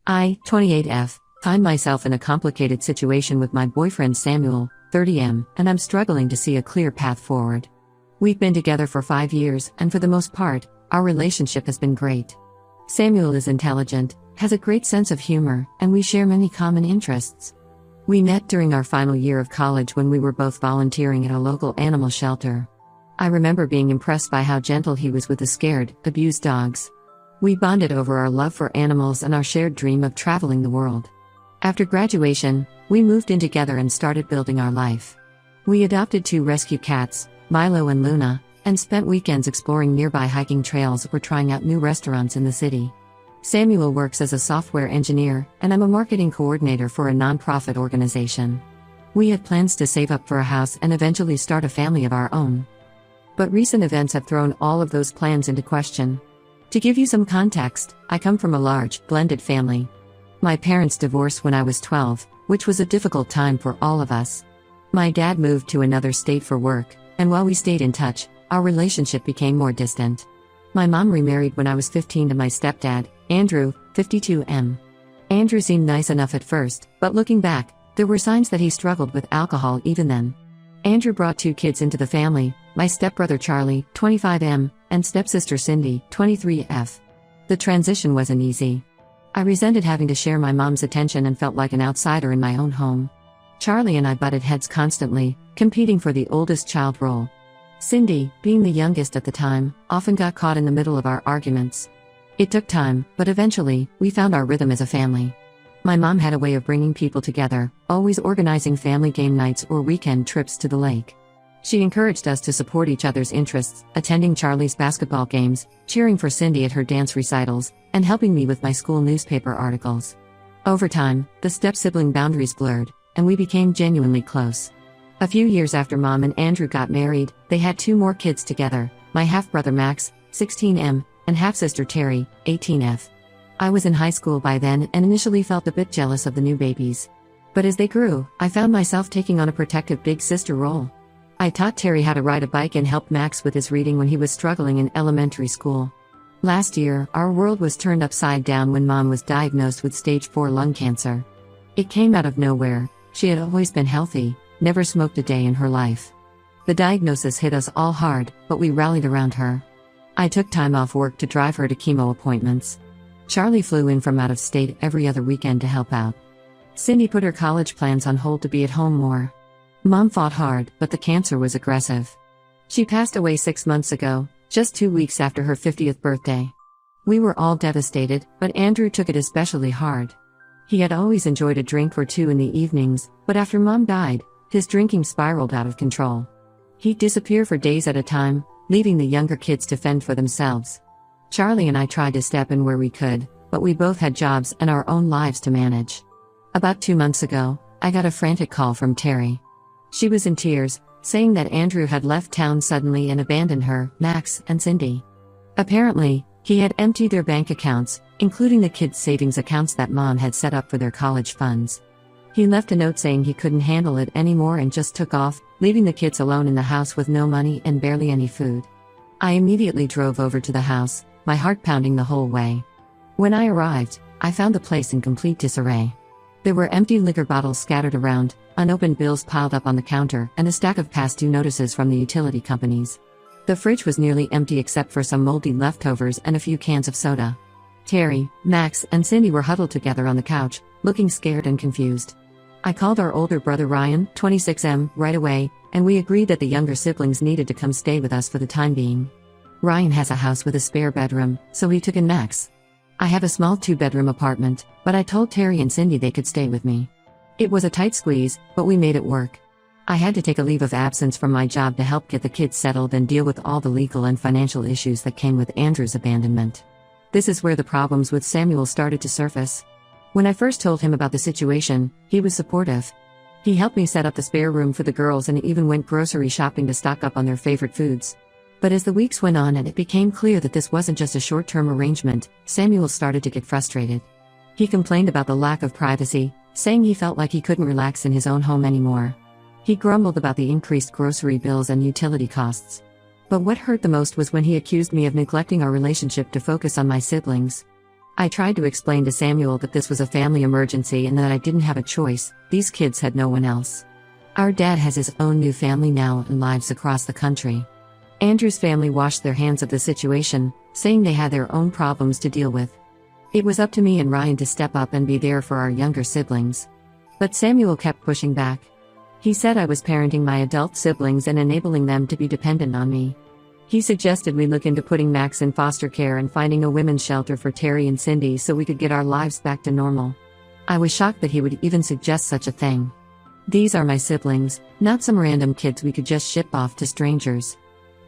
I, 28F, find myself in a complicated situation with my boyfriend Samuel, 30M, and I'm struggling to see a clear path forward. We've been together for 5 years, and for the most part, our relationship has been great. Samuel is intelligent, has a great sense of humor, and we share many common interests. We met during our final year of college when we were both volunteering at a local animal shelter. I remember being impressed by how gentle he was with the scared, abused dogs. We bonded over our love for animals and our shared dream of traveling the world. After graduation, we moved in together and started building our life. We adopted 2 rescue cats, Milo and Luna, and spent weekends exploring nearby hiking trails or trying out new restaurants in the city. Samuel works as a software engineer, and I'm a marketing coordinator for a nonprofit organization. We had plans to save up for a house and eventually start a family of our own. But recent events have thrown all of those plans into question. To give you some context, I come from a large, blended family. My parents divorced when I was 12, which was a difficult time for all of us. My dad moved to another state for work, and while we stayed in touch, our relationship became more distant. My mom remarried when I was 15 to my stepdad, Andrew, 52M. Andrew seemed nice enough at first, but looking back, there were signs that he struggled with alcohol even then. Andrew brought 2 kids into the family, my stepbrother Charlie, 25M, and stepsister Cindy, 23F. The transition wasn't easy. I resented having to share my mom's attention and felt like an outsider in my own home. Charlie and I butted heads constantly, competing for the oldest child role. Cindy, being the youngest at the time, often got caught in the middle of our arguments. It took time, but eventually, we found our rhythm as a family. My mom had a way of bringing people together, always organizing family game nights or weekend trips to the lake. She encouraged us to support each other's interests, attending Charlie's basketball games, cheering for Cindy at her dance recitals, and helping me with my school newspaper articles. Over time, the step-sibling boundaries blurred, and we became genuinely close. A few years after Mom and Andrew got married, they had 2 more kids together, my half-brother Max, 16M, and half-sister Terry, 18F. I was in high school by then and initially felt a bit jealous of the new babies. But as they grew, I found myself taking on a protective big sister role. I taught Terry how to ride a bike and helped Max with his reading when he was struggling in elementary school. Last year, our world was turned upside down when Mom was diagnosed with stage 4 lung cancer. It came out of nowhere. She had always been healthy, never smoked a day in her life. The diagnosis hit us all hard, but we rallied around her. I took time off work to drive her to chemo appointments. Charlie flew in from out of state every other weekend to help out. Cindy put her college plans on hold to be at home more. Mom fought hard, but the cancer was aggressive. She passed away 6 months ago, just 2 weeks after her 50th birthday. We were all devastated, but Andrew took it especially hard. He had always enjoyed a drink or 2 in the evenings, but after Mom died, his drinking spiraled out of control. He'd disappear for days at a time, leaving the younger kids to fend for themselves. Charlie and I tried to step in where we could, but we both had jobs and our own lives to manage. About 2 months ago, I got a frantic call from Terry. She was in tears, saying that Andrew had left town suddenly and abandoned her, Max, and Cindy. Apparently, he had emptied their bank accounts, including the kids' savings accounts that Mom had set up for their college funds. He left a note saying he couldn't handle it anymore and just took off, leaving the kids alone in the house with no money and barely any food. I immediately drove over to the house, my heart pounding the whole way. When I arrived, I found the place in complete disarray. There were empty liquor bottles scattered around, unopened bills piled up on the counter, and a stack of past due notices from the utility companies. The fridge was nearly empty except for some moldy leftovers and a few cans of soda. Terry, Max, and Cindy were huddled together on the couch, looking scared and confused. I called our older brother Ryan, 26M, right away, and we agreed that the younger siblings needed to come stay with us for the time being. Ryan has a house with a spare bedroom, so he took in Max. I have a small 2-bedroom apartment, but I told Terry and Cindy they could stay with me. It was a tight squeeze, but we made it work. I had to take a leave of absence from my job to help get the kids settled and deal with all the legal and financial issues that came with Andrew's abandonment. This is where the problems with Samuel started to surface. When I first told him about the situation, he was supportive. He helped me set up the spare room for the girls and even went grocery shopping to stock up on their favorite foods. But as the weeks went on and it became clear that this wasn't just a short-term arrangement, Samuel started to get frustrated. He complained about the lack of privacy, saying he felt like he couldn't relax in his own home anymore. He grumbled about the increased grocery bills and utility costs. But what hurt the most was when he accused me of neglecting our relationship to focus on my siblings. I tried to explain to Samuel that this was a family emergency and that I didn't have a choice, these kids had no one else. Our dad has his own new family now and lives across the country. Andrew's family washed their hands of the situation, saying they had their own problems to deal with. It was up to me and Ryan to step up and be there for our younger siblings. But Samuel kept pushing back. He said I was parenting my adult siblings and enabling them to be dependent on me. He suggested we look into putting Max in foster care and finding a women's shelter for Terry and Cindy so we could get our lives back to normal. I was shocked that he would even suggest such a thing. These are my siblings, not some random kids we could just ship off to strangers.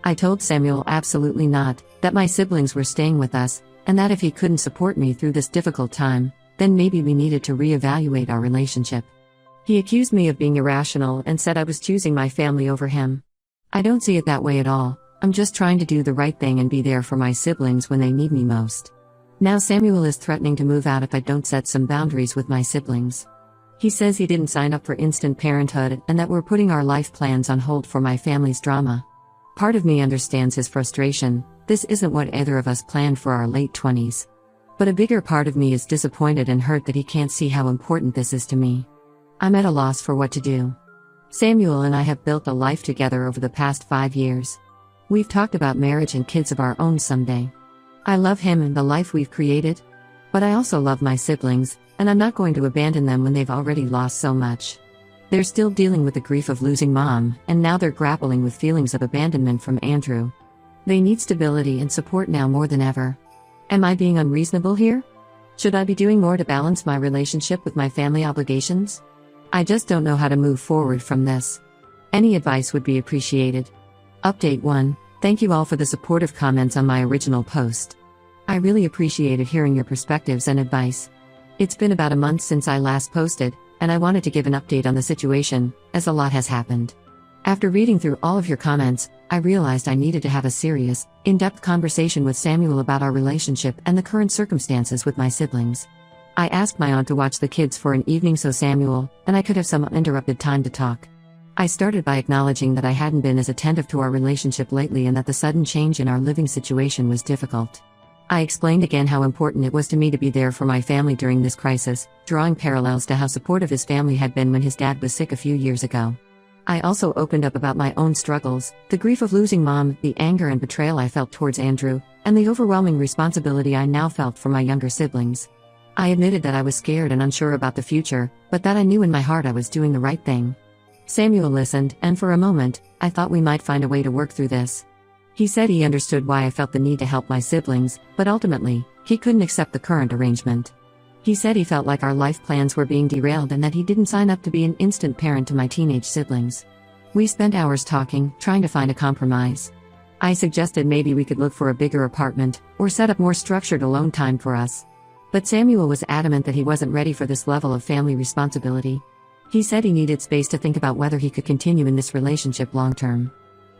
I told Samuel absolutely not, that my siblings were staying with us, and that if he couldn't support me through this difficult time, then maybe we needed to reevaluate our relationship. He accused me of being irrational and said I was choosing my family over him. I don't see it that way at all. I'm just trying to do the right thing and be there for my siblings when they need me most. Now Samuel is threatening to move out if I don't set some boundaries with my siblings. He says he didn't sign up for instant parenthood and that we're putting our life plans on hold for my family's drama. Part of me understands his frustration. This isn't what either of us planned for our late 20s. But a bigger part of me is disappointed and hurt that he can't see how important this is to me. I'm at a loss for what to do. Samuel and I have built a life together over the past 5 years. We've talked about marriage and kids of our own someday. I love him and the life we've created. But I also love my siblings, and I'm not going to abandon them when they've already lost so much. They're still dealing with the grief of losing Mom, and now they're grappling with feelings of abandonment from Andrew. They need stability and support now more than ever. Am I being unreasonable here? Should I be doing more to balance my relationship with my family obligations? I just don't know how to move forward from this. Any advice would be appreciated. Update 1. Thank you all for the supportive comments on my original post. I really appreciated hearing your perspectives and advice. It's been about a month since I last posted, and I wanted to give an update on the situation, as a lot has happened. After reading through all of your comments, I realized I needed to have a serious, in-depth conversation with Samuel about our relationship and the current circumstances with my siblings. I asked my aunt to watch the kids for an evening so Samuel and I could have some uninterrupted time to talk. I started by acknowledging that I hadn't been as attentive to our relationship lately and that the sudden change in our living situation was difficult. I explained again how important it was to me to be there for my family during this crisis, drawing parallels to how supportive his family had been when his dad was sick a few years ago. I also opened up about my own struggles, the grief of losing Mom, the anger and betrayal I felt towards Andrew, and the overwhelming responsibility I now felt for my younger siblings. I admitted that I was scared and unsure about the future, but that I knew in my heart I was doing the right thing. Samuel listened, and for a moment, I thought we might find a way to work through this. He said he understood why I felt the need to help my siblings, but ultimately, he couldn't accept the current arrangement. He said he felt like our life plans were being derailed and that he didn't sign up to be an instant parent to my teenage siblings. We spent hours talking, trying to find a compromise. I suggested maybe we could look for a bigger apartment, or set up more structured alone time for us. But Samuel was adamant that he wasn't ready for this level of family responsibility. He said he needed space to think about whether he could continue in this relationship long term.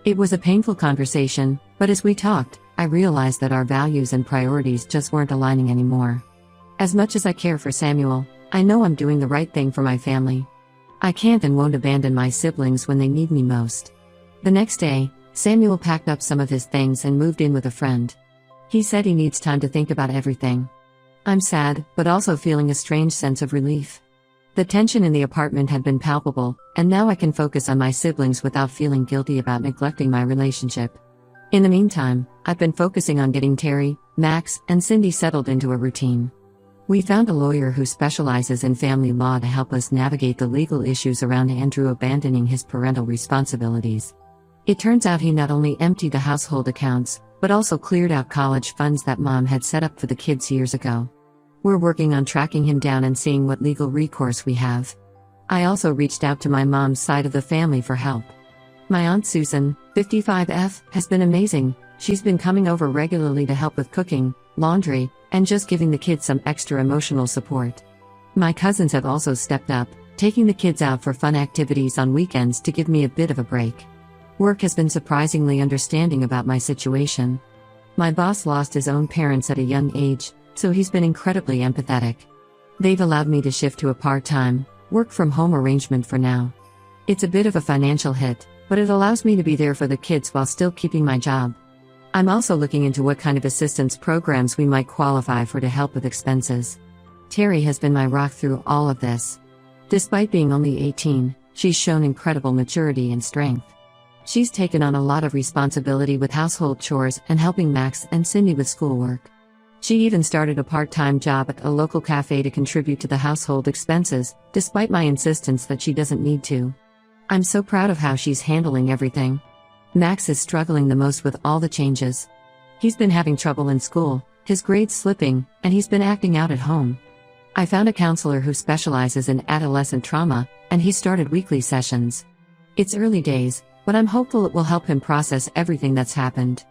It was a painful conversation, but as we talked, I realized that our values and priorities just weren't aligning anymore. As much as I care for Samuel, I know I'm doing the right thing for my family. I can't and won't abandon my siblings when they need me most. The next day, Samuel packed up some of his things and moved in with a friend. He said he needs time to think about everything. I'm sad, but also feeling a strange sense of relief. The tension in the apartment had been palpable, and now I can focus on my siblings without feeling guilty about neglecting my relationship. In the meantime, I've been focusing on getting Terry, Max, and Cindy settled into a routine. We found a lawyer who specializes in family law to help us navigate the legal issues around Andrew abandoning his parental responsibilities. It turns out he not only emptied the household accounts, but also cleared out college funds that Mom had set up for the kids years ago. We're working on tracking him down and seeing what legal recourse we have. I also reached out to my mom's side of the family for help. My Aunt Susan, 55F, has been amazing. She's been coming over regularly to help with cooking, laundry, and just giving the kids some extra emotional support. My cousins have also stepped up, taking the kids out for fun activities on weekends to give me a bit of a break. Work has been surprisingly understanding about my situation. My boss lost his own parents at a young age, so he's been incredibly empathetic. They've allowed me to shift to a part-time, work-from-home arrangement for now. It's a bit of a financial hit, but it allows me to be there for the kids while still keeping my job. I'm also looking into what kind of assistance programs we might qualify for to help with expenses. Terry has been my rock through all of this. Despite being only 18, she's shown incredible maturity and strength. She's taken on a lot of responsibility with household chores and helping Max and Cindy with schoolwork. She even started a part-time job at a local cafe to contribute to the household expenses, despite my insistence that she doesn't need to. I'm so proud of how she's handling everything. Max is struggling the most with all the changes. He's been having trouble in school, his grades slipping, and he's been acting out at home. I found a counselor who specializes in adolescent trauma, and he started weekly sessions. It's early days, but I'm hopeful it will help him process everything that's happened.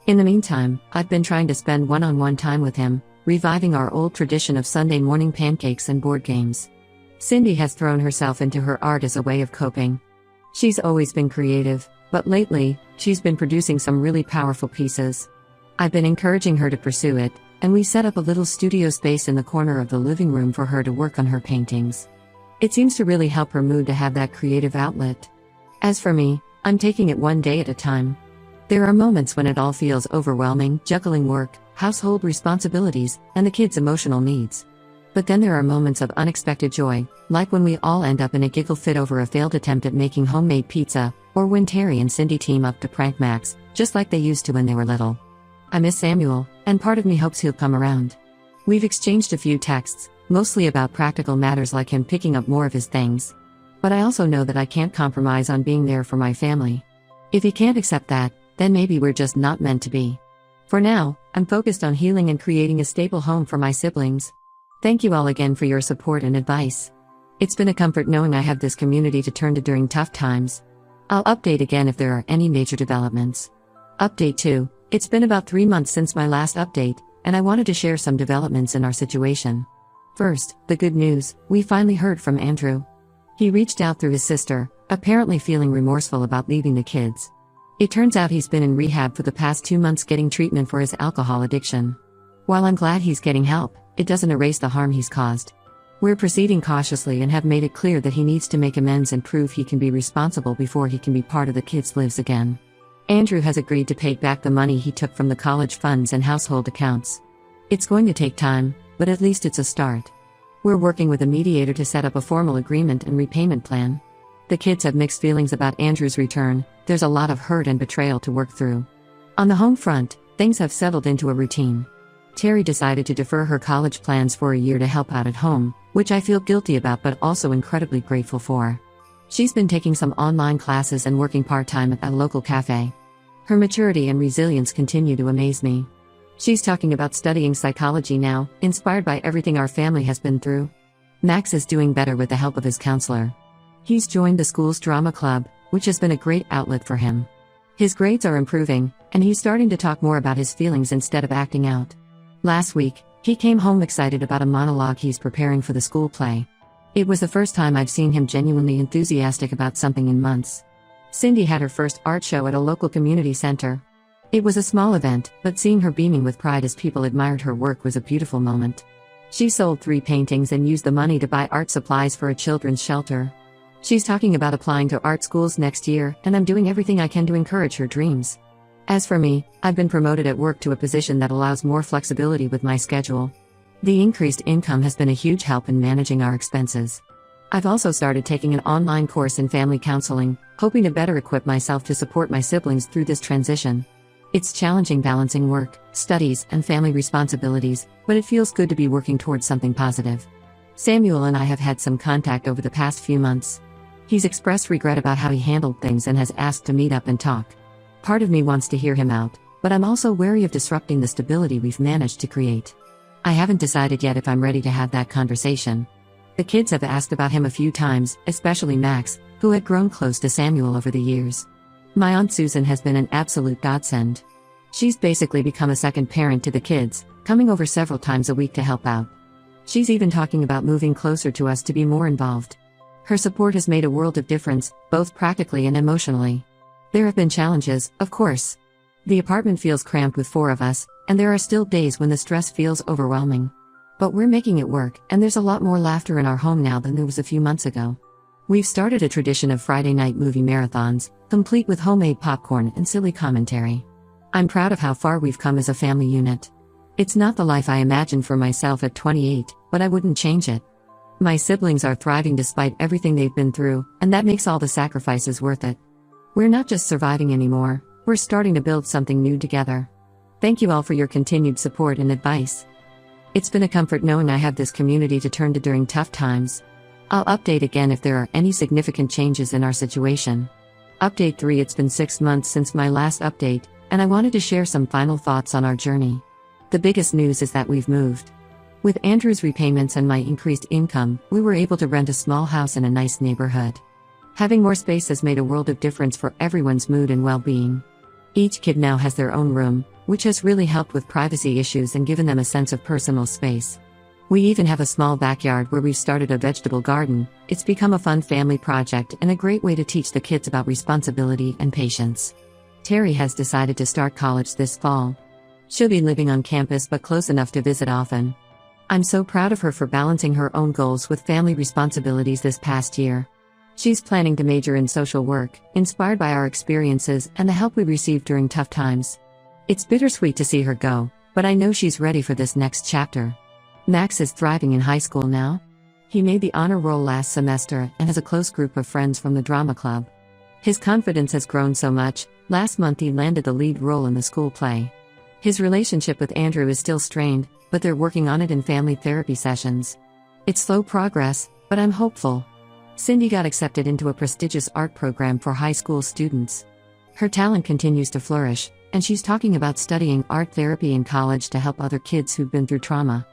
In the meantime, I've been trying to spend one-on-one time with him, reviving our old tradition of Sunday morning pancakes and board games. Cindy has thrown herself into her art as a way of coping. She's always been creative, but lately, she's been producing some really powerful pieces. I've been encouraging her to pursue it, and we set up a little studio space in the corner of the living room for her to work on her paintings. It seems to really help her mood to have that creative outlet. As for me, I'm taking it one day at a time. There are moments when it all feels overwhelming, juggling work, household responsibilities, and the kids' emotional needs. But then there are moments of unexpected joy, like when we all end up in a giggle fit over a failed attempt at making homemade pizza, or when Terry and Cindy team up to prank Max, just like they used to when they were little. I miss Samuel, and part of me hopes he'll come around. We've exchanged a few texts, mostly about practical matters like him picking up more of his things. But I also know that I can't compromise on being there for my family. If he can't accept that, then maybe we're just not meant to be. For now, I'm focused on healing and creating a stable home for my siblings. Thank you all again for your support and advice. It's been a comfort knowing I have this community to turn to during tough times. I'll update again if there are any major developments. Update 2. It's been about 3 months since my last update, and I wanted to share some developments in our situation. First, the good news, we finally heard from Andrew. He reached out through his sister, apparently feeling remorseful about leaving the kids. It turns out he's been in rehab for the past 2 months getting treatment for his alcohol addiction. While I'm glad he's getting help, it doesn't erase the harm he's caused. We're proceeding cautiously and have made it clear that he needs to make amends and prove he can be responsible before he can be part of the kids' lives again. Andrew has agreed to pay back the money he took from the college funds and household accounts. It's going to take time, but at least it's a start. We're working with a mediator to set up a formal agreement and repayment plan. The kids have mixed feelings about Andrew's return. There's a lot of hurt and betrayal to work through. On the home front, things have settled into a routine. Terry decided to defer her college plans for a year to help out at home, which I feel guilty about but also incredibly grateful for. She's been taking some online classes and working part-time at a local cafe. Her maturity and resilience continue to amaze me. She's talking about studying psychology now, inspired by everything our family has been through. Max is doing better with the help of his counselor. He's joined the school's drama club, which has been a great outlet for him. His grades are improving, and he's starting to talk more about his feelings instead of acting out. Last week, he came home excited about a monologue he's preparing for the school play. It was the first time I've seen him genuinely enthusiastic about something in months. Cindy had her first art show at a local community center. It was a small event, but seeing her beaming with pride as people admired her work was a beautiful moment. She sold 3 paintings and used the money to buy art supplies for a children's shelter. She's talking about applying to art schools next year, and I'm doing everything I can to encourage her dreams. As for me, I've been promoted at work to a position that allows more flexibility with my schedule. The increased income has been a huge help in managing our expenses. I've also started taking an online course in family counseling, hoping to better equip myself to support my siblings through this transition. It's challenging balancing work, studies, and family responsibilities, but it feels good to be working towards something positive. Samuel and I have had some contact over the past few months. He's expressed regret about how he handled things and has asked to meet up and talk. Part of me wants to hear him out, but I'm also wary of disrupting the stability we've managed to create. I haven't decided yet if I'm ready to have that conversation. The kids have asked about him a few times, especially Max, who had grown close to Samuel over the years. My Aunt Susan has been an absolute godsend. She's basically become a second parent to the kids, coming over several times a week to help out. She's even talking about moving closer to us to be more involved. Her support has made a world of difference, both practically and emotionally. There have been challenges, of course. The apartment feels cramped with 4 of us, and there are still days when the stress feels overwhelming. But we're making it work, and there's a lot more laughter in our home now than there was a few months ago. We've started a tradition of Friday night movie marathons, complete with homemade popcorn and silly commentary. I'm proud of how far we've come as a family unit. It's not the life I imagined for myself at 28, but I wouldn't change it. My siblings are thriving despite everything they've been through, and that makes all the sacrifices worth it. We're not just surviving anymore, we're starting to build something new together. Thank you all for your continued support and advice. It's been a comfort knowing I have this community to turn to during tough times. I'll update again if there are any significant changes in our situation. Update 3. It's been 6 months since my last update, and I wanted to share some final thoughts on our journey. The biggest news is that we've moved. With Andrew's repayments and my increased income, we were able to rent a small house in a nice neighborhood. Having more space has made a world of difference for everyone's mood and well-being. Each kid now has their own room, which has really helped with privacy issues and given them a sense of personal space. We even have a small backyard where we've started a vegetable garden. It's become a fun family project and a great way to teach the kids about responsibility and patience. Terry has decided to start college this fall. She'll be living on campus but close enough to visit often. I'm so proud of her for balancing her own goals with family responsibilities this past year. She's planning to major in social work, inspired by our experiences and the help we received during tough times. It's bittersweet to see her go, but I know she's ready for this next chapter. Max is thriving in high school now. He made the honor roll last semester and has a close group of friends from the drama club. His confidence has grown so much. Last month he landed the lead role in the school play. His relationship with Andrew is still strained, but they're working on it in family therapy sessions. It's slow progress, but I'm hopeful. Cindy got accepted into a prestigious art program for high school students. Her talent continues to flourish, and she's talking about studying art therapy in college to help other kids who've been through trauma.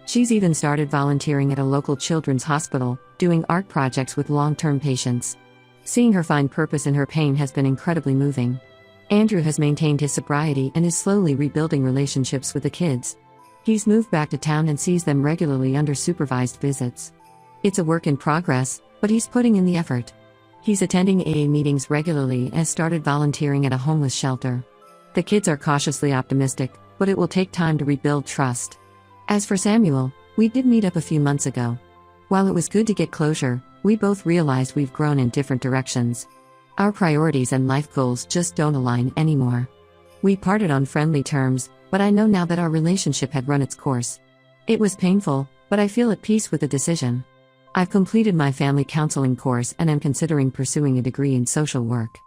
She's even started volunteering at a local children's hospital, doing art projects with long-term patients. Seeing her find purpose in her pain has been incredibly moving. Andrew has maintained his sobriety and is slowly rebuilding relationships with the kids. He's moved back to town and sees them regularly under supervised visits. It's a work in progress, but he's putting in the effort. He's attending AA meetings regularly and has started volunteering at a homeless shelter. The kids are cautiously optimistic, but it will take time to rebuild trust. As for Samuel, we did meet up a few months ago. While it was good to get closure, we both realized we've grown in different directions. Our priorities and life goals just don't align anymore. We parted on friendly terms, but I know now that our relationship had run its course. It was painful, but I feel at peace with the decision. I've completed my family counseling course and am considering pursuing a degree in social work.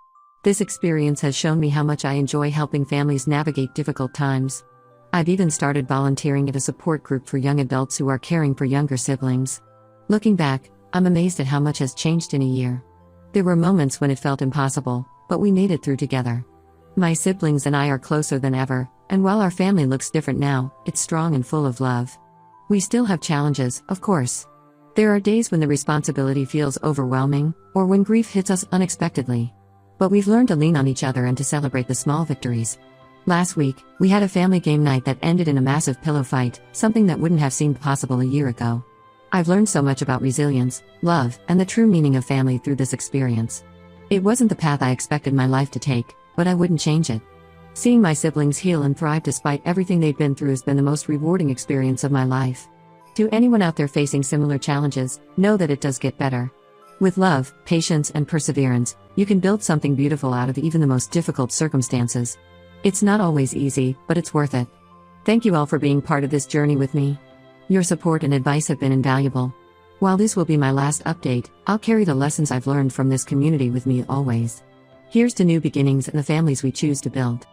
This experience has shown me how much I enjoy helping families navigate difficult times. I've even started volunteering at a support group for young adults who are caring for younger siblings. Looking back, I'm amazed at how much has changed in a year. There were moments when it felt impossible, but we made it through together. My siblings and I are closer than ever, and while our family looks different now, it's strong and full of love. We still have challenges, of course. There are days when the responsibility feels overwhelming, or when grief hits us unexpectedly. But we've learned to lean on each other and to celebrate the small victories. Last week, we had a family game night that ended in a massive pillow fight, something that wouldn't have seemed possible a year ago. I've learned so much about resilience, love, and the true meaning of family through this experience. It wasn't the path I expected my life to take, but I wouldn't change it. Seeing my siblings heal and thrive despite everything they've been through has been the most rewarding experience of my life. To anyone out there facing similar challenges, know that it does get better. With love, patience, and perseverance, you can build something beautiful out of even the most difficult circumstances. It's not always easy, but it's worth it. Thank you all for being part of this journey with me. Your support and advice have been invaluable. While this will be my last update, I'll carry the lessons I've learned from this community with me always. Here's to new beginnings and the families we choose to build.